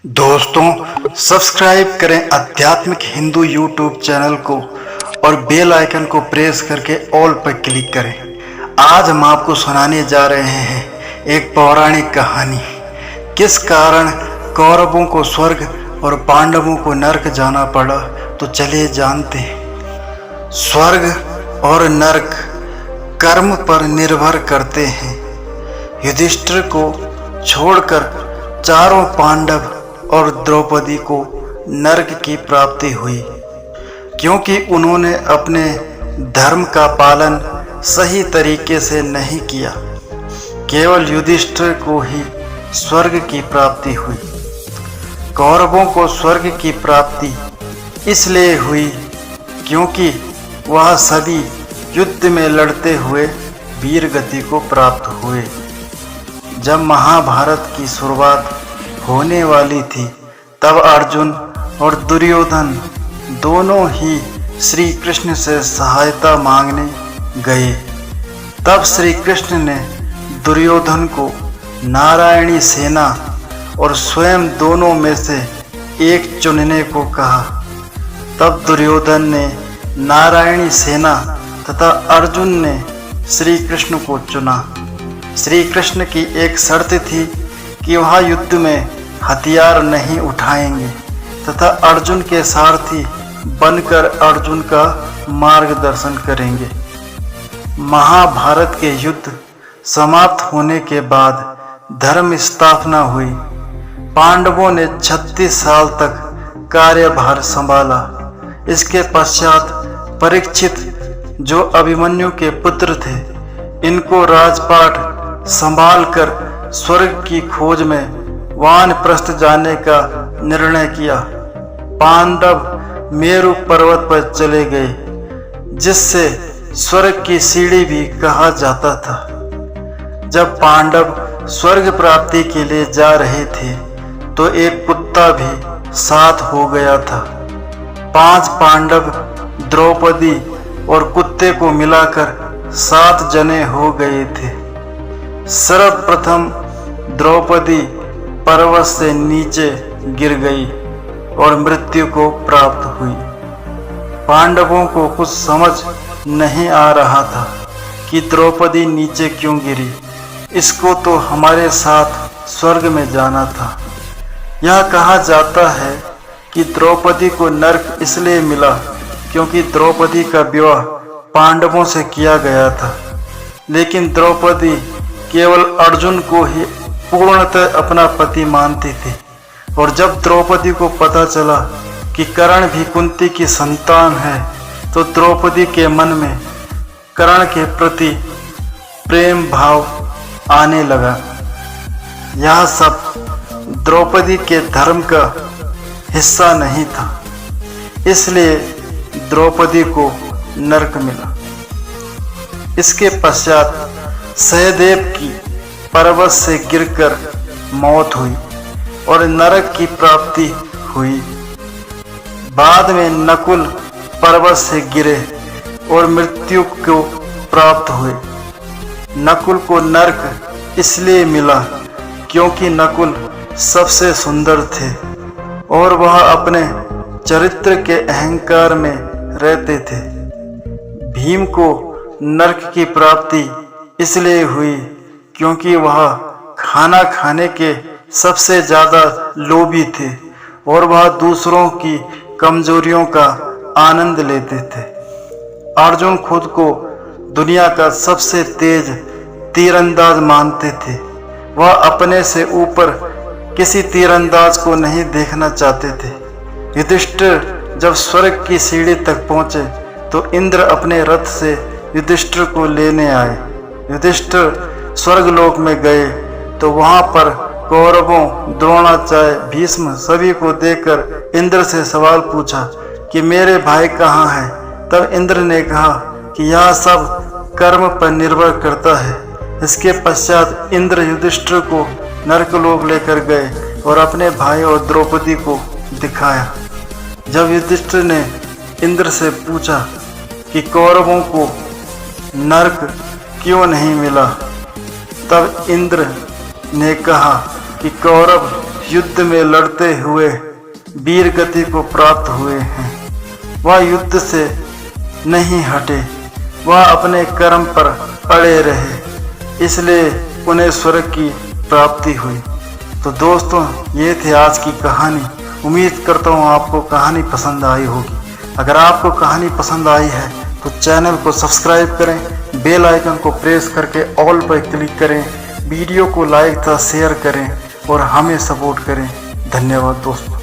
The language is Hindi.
दोस्तों, सब्सक्राइब करें आध्यात्मिक हिंदू यूट्यूब चैनल को और बेल आइकन को प्रेस करके ऑल पर क्लिक करें। आज हम आपको सुनाने जा रहे हैं एक पौराणिक कहानी। किस कारण कौरवों को स्वर्ग और पांडवों को नरक जाना पड़ा, तो चलिए जानते हैं। स्वर्ग और नरक कर्म पर निर्भर करते हैं। युधिष्ठिर को छोड़कर चारों पांडव और द्रौपदी को नरक की प्राप्ति हुई, क्योंकि उन्होंने अपने धर्म का पालन सही तरीके से नहीं किया। केवल युधिष्ठिर को ही स्वर्ग की प्राप्ति हुई। कौरवों को स्वर्ग की प्राप्ति इसलिए हुई क्योंकि वह सभी युद्ध में लड़ते हुए वीर गति को प्राप्त हुए। जब महाभारत की शुरुआत होने वाली थी, तब अर्जुन और दुर्योधन दोनों ही श्री कृष्ण से सहायता मांगने गए। तब श्री कृष्ण ने दुर्योधन को नारायणी सेना और स्वयं दोनों में से एक चुनने को कहा। तब दुर्योधन ने नारायणी सेना तथा अर्जुन ने श्री कृष्ण को चुना। श्री कृष्ण की एक शर्त थी कि वह युद्ध में हथियार नहीं उठाएंगे तथा अर्जुन के सारथी बनकर अर्जुन का मार्गदर्शन करेंगे। महाभारत के युद्ध समाप्त होने के बाद धर्म स्थापना हुई। पांडवों ने 36 साल तक कार्यभार संभाला। इसके पश्चात परीक्षित, जो अभिमन्यु के पुत्र थे, इनको राजपाट संभालकर स्वर्ग की खोज में वानप्रस्थ जाने का निर्णय किया। पांडव मेरु पर्वत पर चले गए, जिससे स्वर्ग की सीढ़ी भी कहा जाता था। जब पांडव स्वर्ग प्राप्ति के लिए जा रहे थे, तो एक कुत्ता भी साथ हो गया था। 5 पांडव, द्रौपदी और कुत्ते को मिलाकर 7 जने हो गए थे। सर्वप्रथम द्रौपदी पर्वत से नीचे गिर गई और मृत्यु को प्राप्त हुई। पांडवों को कुछ समझ नहीं आ रहा था कि द्रौपदी नीचे क्यों गिरी। इसको तो हमारे साथ स्वर्ग में जाना था। यह कहा जाता है कि द्रौपदी को नरक इसलिए मिला क्योंकि द्रौपदी का विवाह पांडवों से किया गया था, लेकिन द्रौपदी केवल अर्जुन को ही पूर्णतः अपना पति मानती थी। और जब द्रौपदी को पता चला कि कर्ण भी कुंती की संतान है, तो द्रौपदी के मन में कर्ण के प्रति प्रेम भाव आने लगा। यह सब द्रौपदी के धर्म का हिस्सा नहीं था, इसलिए द्रौपदी को नरक मिला। इसके पश्चात सहदेव की पर्वत से गिरकर मौत हुई और नरक की प्राप्ति हुई। बाद में नकुल पर्वत से गिरे और मृत्यु को प्राप्त हुए। नकुल को नरक इसलिए मिला क्योंकि नकुल सबसे सुंदर थे और वह अपने चरित्र के अहंकार में रहते थे। भीम को नरक की प्राप्ति इसलिए हुई क्योंकि वह खाना खाने के सबसे ज़्यादा लोभी थे और वह दूसरों की कमजोरियों का आनंद लेते थे। अर्जुन खुद को दुनिया का सबसे तेज तीरंदाज मानते थे। वह अपने से ऊपर किसी तीरंदाज को नहीं देखना चाहते थे। युधिष्ठिर जब स्वर्ग की सीढ़ी तक पहुंचे, तो इंद्र अपने रथ से युधिष्ठिर को लेने आए। युधिष्ठिर स्वर्गलोक में गए तो वहां पर कौरवों, द्रोणाचार्य, भीष्म सभी को देखकर इंद्र से सवाल पूछा कि मेरे भाई कहाँ हैं। तब इंद्र ने कहा कि यह सब कर्म पर निर्भर करता है। इसके पश्चात इंद्र युधिष्ठिर को नरकलोक लेकर गए और अपने भाई और द्रौपदी को दिखाया। जब युधिष्ठिर ने इंद्र से पूछा कि कौरवों को नरक क्यों नहीं मिला, तब इंद्र ने कहा कि कौरव युद्ध में लड़ते हुए वीर गति को प्राप्त हुए हैं। वह युद्ध से नहीं हटे, वह अपने कर्म पर अड़े रहे, इसलिए उन्हें स्वर्ग की प्राप्ति हुई। तो दोस्तों, ये थी आज की कहानी। उम्मीद करता हूँ आपको कहानी पसंद आई होगी। अगर आपको कहानी पसंद आई है तो चैनल को सब्सक्राइब करें, बेल आइकन को प्रेस करके ऑल पर क्लिक करें, वीडियो को लाइक तथा शेयर करें और हमें सपोर्ट करें। धन्यवाद दोस्तों।